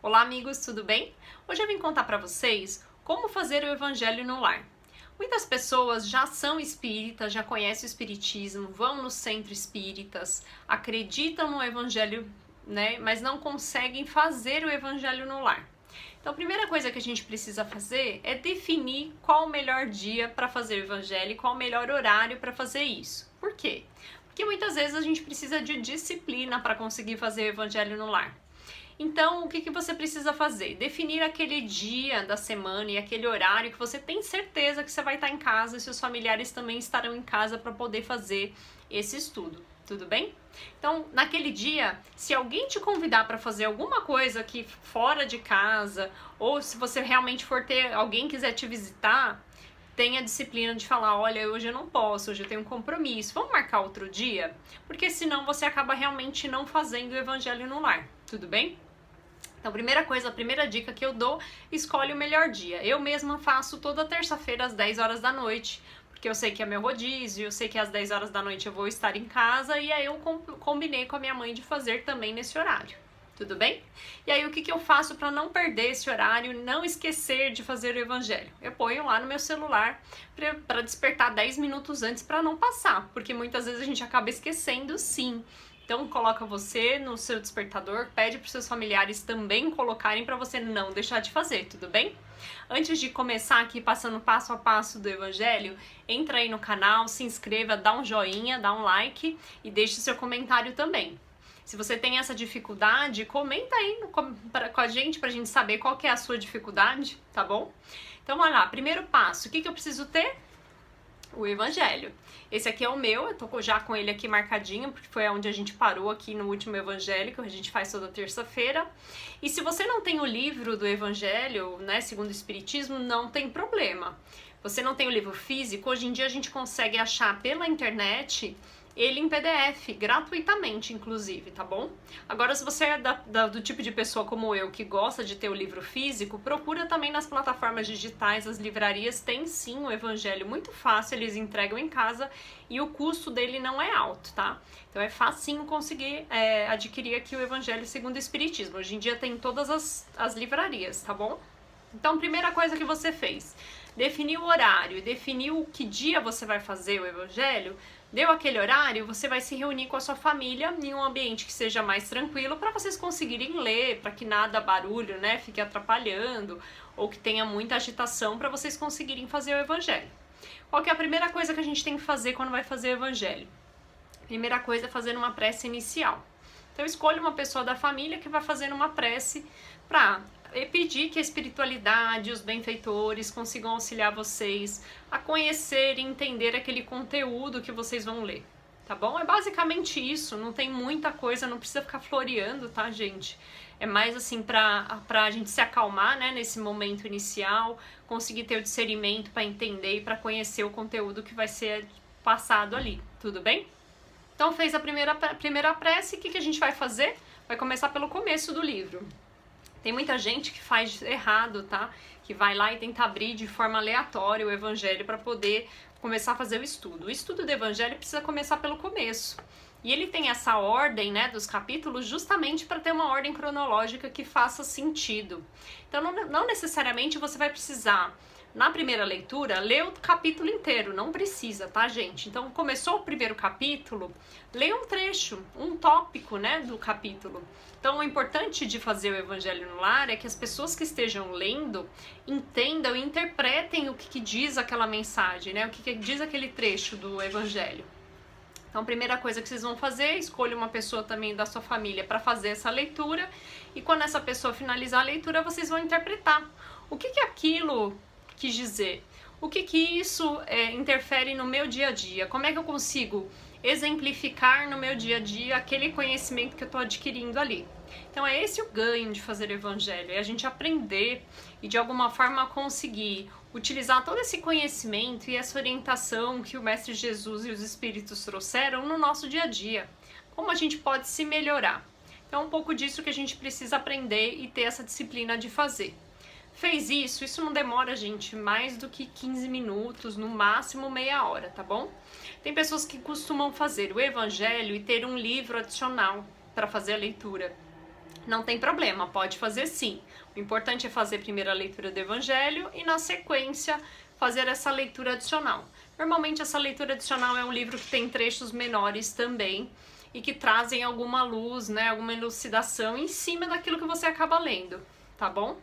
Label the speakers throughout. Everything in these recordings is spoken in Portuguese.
Speaker 1: Olá amigos, tudo bem? Hoje eu vim contar para vocês como fazer o evangelho no lar. Muitas pessoas já são espíritas, já conhecem o espiritismo, vão no centro espíritas, acreditam no evangelho, né, mas não conseguem fazer o evangelho no lar. Então a primeira coisa que a gente precisa fazer é definir qual o melhor dia para fazer o evangelho e qual o melhor horário para fazer isso. Por quê? Porque muitas vezes a gente precisa de disciplina para conseguir fazer o evangelho no lar. Então, o que você precisa fazer? Definir aquele dia da semana e aquele horário que você tem certeza que você vai estar em casa e seus familiares também estarão em casa para poder fazer esse estudo, tudo bem? Então, naquele dia, se alguém te convidar para fazer alguma coisa aqui fora de casa, ou se você realmente for ter, alguém quiser te visitar, tenha a disciplina de falar, olha, hoje eu não posso, hoje eu tenho um compromisso, vamos marcar outro dia? Porque senão você acaba realmente não fazendo o evangelho no lar, tudo bem? Então, primeira coisa, a primeira dica que eu dou, escolhe o melhor dia. Eu mesma faço toda terça-feira às 10 horas da noite, porque eu sei que é meu rodízio, eu sei que às 10 horas da noite eu vou estar em casa, e aí eu combinei com a minha mãe de fazer também nesse horário. Tudo bem? E aí o que eu faço para não perder esse horário, não esquecer de fazer o evangelho? Eu ponho lá no meu celular para despertar 10 minutos antes para não passar, porque muitas vezes a gente acaba esquecendo sim. Então coloca você no seu despertador, pede para os seus familiares também colocarem para você não deixar de fazer, tudo bem? Antes de começar aqui passando passo a passo do evangelho, entra aí no canal, se inscreva, dá um joinha, dá um like e deixe seu comentário também. Se você tem essa dificuldade, comenta aí com a gente pra gente saber qual que é a sua dificuldade, tá bom? Então vamos lá, primeiro passo, o que eu preciso ter? O evangelho. Esse aqui é o meu, eu tô já com ele aqui marcadinho, porque foi onde a gente parou aqui no último evangelho, que a gente faz toda terça-feira. E se você não tem o livro do evangelho, né, segundo o espiritismo, não tem problema. Você não tem o livro físico, hoje em dia a gente consegue achar pela internet ele em PDF, gratuitamente, inclusive, tá bom? Agora, se você é do tipo de pessoa como eu, que gosta de ter o livro físico, procura também nas plataformas digitais, as livrarias tem sim o evangelho muito fácil, eles entregam em casa e o custo dele não é alto, tá? Então é facinho conseguir adquirir aqui o evangelho segundo o espiritismo. Hoje em dia tem em todas as livrarias, tá bom? Então, primeira coisa que você fez, definiu o horário e definiu que dia você vai fazer o evangelho. Deu aquele horário, você vai se reunir com a sua família em um ambiente que seja mais tranquilo para vocês conseguirem ler, para que nada barulho, né, fique atrapalhando ou que tenha muita agitação para vocês conseguirem fazer o evangelho. Qual que é a primeira coisa que a gente tem que fazer quando vai fazer o evangelho? Primeira coisa é fazer uma prece inicial. Então escolha uma pessoa da família que vai fazer uma prece para pedir que a espiritualidade, os benfeitores consigam auxiliar vocês a conhecer e entender aquele conteúdo que vocês vão ler, tá bom? É basicamente isso, não tem muita coisa, não precisa ficar floreando, tá, gente? É mais assim pra gente se acalmar, né, nesse momento inicial, conseguir ter o discernimento para entender e para conhecer o conteúdo que vai ser passado ali, tudo bem? Então fez a primeira prece, o que a gente vai fazer? Vai começar pelo começo do livro. Tem muita gente que faz errado, tá? Que vai lá e tenta abrir de forma aleatória o evangelho para poder começar a fazer o estudo. O estudo do evangelho precisa começar pelo começo. E ele tem essa ordem, né, dos capítulos justamente para ter uma ordem cronológica que faça sentido. Então não necessariamente você vai precisar, na primeira leitura, ler o capítulo inteiro, não precisa, tá, gente? Então, começou o primeiro capítulo, lê um trecho, um tópico, né, do capítulo. Então, o importante de fazer o Evangelho no Lar é que as pessoas que estejam lendo entendam e interpretem o que diz aquela mensagem, né, o que diz aquele trecho do Evangelho. Então, a primeira coisa que vocês vão fazer, escolha uma pessoa também da sua família para fazer essa leitura, e quando essa pessoa finalizar a leitura, vocês vão interpretar. O que aquilo quis dizer? O que isso interfere no meu dia a dia? Como é que eu consigo exemplificar no meu dia a dia aquele conhecimento que eu estou adquirindo ali? Então é esse o ganho de fazer o evangelho, é a gente aprender e de alguma forma conseguir utilizar todo esse conhecimento e essa orientação que o Mestre Jesus e os Espíritos trouxeram no nosso dia a dia. Como a gente pode se melhorar? Então é um pouco disso que a gente precisa aprender e ter essa disciplina de fazer. Fez isso não demora, gente, mais do que 15 minutos, no máximo meia hora, tá bom? Tem pessoas que costumam fazer o evangelho e ter um livro adicional para fazer a leitura. Não tem problema, pode fazer sim. O importante é fazer primeiro a leitura do Evangelho e, na sequência, fazer essa leitura adicional. Normalmente, essa leitura adicional é um livro que tem trechos menores também e que trazem alguma luz, né, alguma elucidação em cima daquilo que você acaba lendo, tá bom?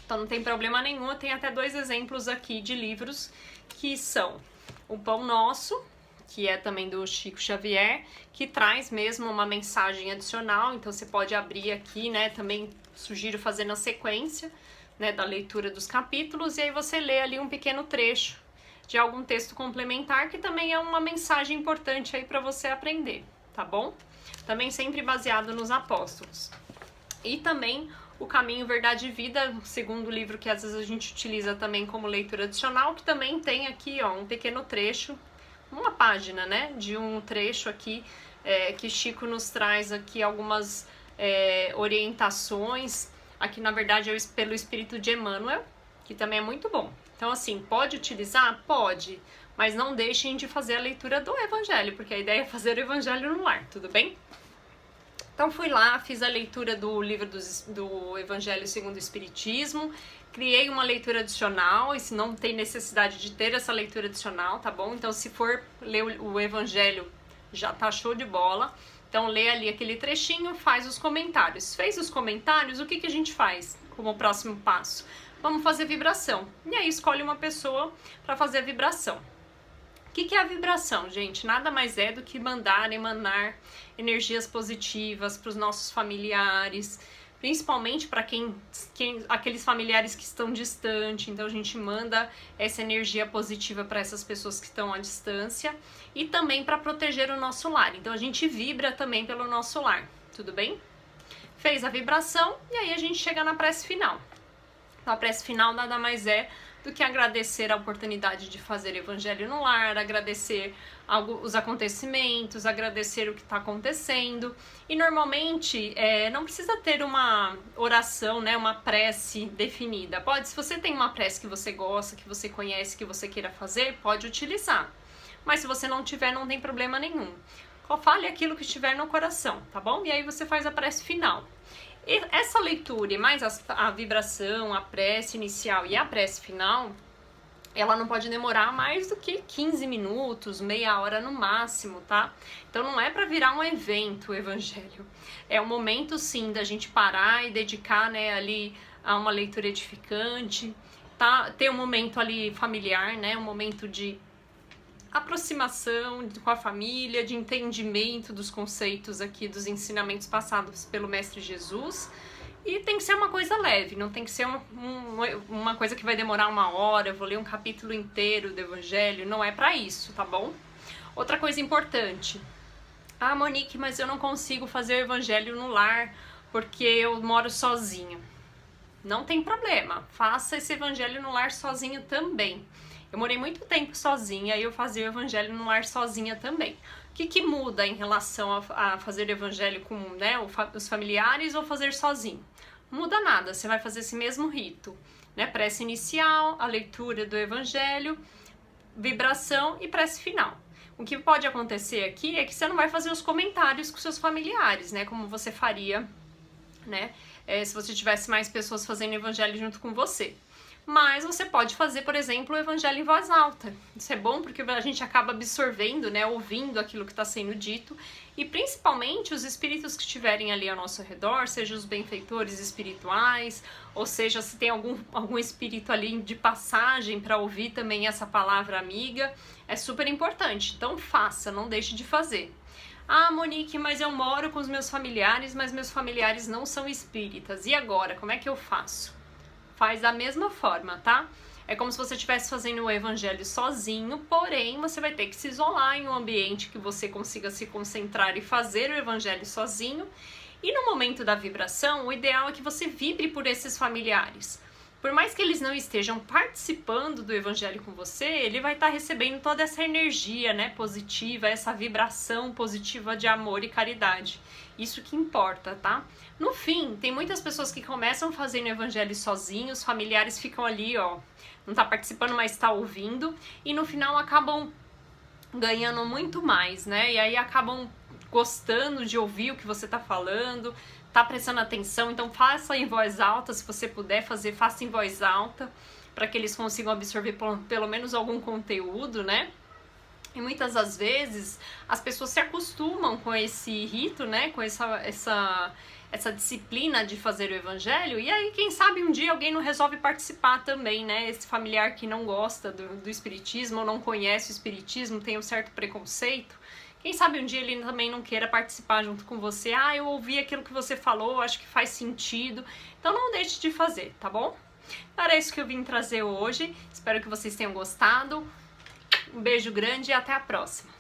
Speaker 1: Então não tem problema nenhum, eu tenho até 2 exemplos aqui de livros que são O Pão Nosso, que é também do Chico Xavier, que traz mesmo uma mensagem adicional, então você pode abrir aqui, né, também sugiro fazer na sequência, né, da leitura dos capítulos, e aí você lê ali um pequeno trecho de algum texto complementar, que também é uma mensagem importante aí para você aprender, tá bom? Também sempre baseado nos apóstolos. E também O Caminho, Verdade e Vida, segundo livro que às vezes a gente utiliza também como leitura adicional, que também tem aqui, ó, um pequeno trecho, uma página, né, de um trecho aqui, que Chico nos traz aqui algumas orientações, aqui na verdade é pelo Espírito de Emmanuel, que também é muito bom. Então assim, pode utilizar? Pode, mas não deixem de fazer a leitura do Evangelho, porque a ideia é fazer o Evangelho no lar, tudo bem? Então fui lá, fiz a leitura do livro do Evangelho segundo o Espiritismo, criei uma leitura adicional, e se não tem necessidade de ter essa leitura adicional, tá bom? Então se for ler o Evangelho, já tá show de bola. Então lê ali aquele trechinho, faz os comentários. Fez os comentários, o que que a gente faz como próximo passo? Vamos fazer vibração. E aí escolhe uma pessoa para fazer a vibração. O que que é a vibração, gente? Nada mais é do que emanar energias positivas para os nossos familiares, principalmente para aqueles familiares que estão distantes. Então a gente manda essa energia positiva para essas pessoas que estão à distância e também para proteger o nosso lar. Então a gente vibra também pelo nosso lar, tudo bem? Fez a vibração e aí a gente chega na prece final. A prece final nada mais é do que agradecer a oportunidade de fazer Evangelho no lar, agradecer os acontecimentos, agradecer o que está acontecendo. E normalmente não precisa ter uma oração, né, uma prece definida. Pode, se você tem uma prece que você gosta, que você conhece, que você queira fazer, pode utilizar. Mas se você não tiver, não tem problema nenhum. Fale aquilo que estiver no coração, tá bom? E aí você faz a prece final. E essa leitura e mais a vibração, a prece inicial e a prece final, ela não pode demorar mais do que 15 minutos, meia hora no máximo, tá? Então não é para virar um evento o Evangelho. É um momento sim da gente parar e dedicar, né, ali a uma leitura edificante, tá? Ter um momento ali familiar, né? Um momento de aproximação com a família, de entendimento dos conceitos aqui, dos ensinamentos passados pelo Mestre Jesus. E tem que ser uma coisa leve, não tem que ser uma coisa que vai demorar 1 hora, eu vou ler um capítulo inteiro do Evangelho, não é pra isso, tá bom? Outra coisa importante. Ah, Monique, mas eu não consigo fazer o Evangelho no lar porque eu moro sozinha. Não tem problema, faça esse Evangelho no lar sozinho também. Eu morei muito tempo sozinha e eu fazia o Evangelho no lar sozinha também. O que muda em relação a fazer o Evangelho com, né, os familiares ou fazer sozinho? Não muda nada, você vai fazer esse mesmo rito, né? Prece inicial, a leitura do Evangelho, vibração e prece final. O que pode acontecer aqui é que você não vai fazer os comentários com seus familiares, né? Como você faria, né? Se você tivesse mais pessoas fazendo o Evangelho junto com você. Mas você pode fazer, por exemplo, o Evangelho em voz alta. Isso é bom porque a gente acaba absorvendo, né, ouvindo aquilo que está sendo dito. E principalmente os espíritos que estiverem ali ao nosso redor, seja os benfeitores espirituais, ou seja, se tem algum espírito ali de passagem para ouvir também essa palavra amiga, é super importante. Então faça, não deixe de fazer. Ah, Monique, mas eu moro com os meus familiares, mas meus familiares não são espíritas. E agora, como é que eu faço? Faz da mesma forma, tá? É como se você estivesse fazendo o Evangelho sozinho, porém você vai ter que se isolar em um ambiente que você consiga se concentrar e fazer o Evangelho sozinho. E no momento da vibração, o ideal é que você vibre por esses familiares. Por mais que eles não estejam participando do Evangelho com você, ele vai estar recebendo toda essa energia, né, positiva, essa vibração positiva de amor e caridade. Isso que importa, tá? No fim, tem muitas pessoas que começam fazendo o Evangelho sozinhos, os familiares ficam ali, ó, não tá participando, mas tá ouvindo, e no final acabam ganhando muito mais, né? E aí acabam gostando de ouvir o que você tá falando, tá prestando atenção, então faça em voz alta, se você puder fazer, faça em voz alta, para que eles consigam absorver pelo menos algum conteúdo, né? E muitas das vezes as pessoas se acostumam com esse rito, né? Com essa disciplina de fazer o evangelho, e aí quem sabe um dia alguém não resolve participar também, né? Esse familiar que não gosta do espiritismo ou não conhece o espiritismo, tem um certo preconceito, quem sabe um dia ele também não queira participar junto com você. Ah, eu ouvi aquilo que você falou, acho que faz sentido. Então não deixe de fazer, tá bom? Era isso que eu vim trazer hoje. Espero que vocês tenham gostado. Um beijo grande e até a próxima.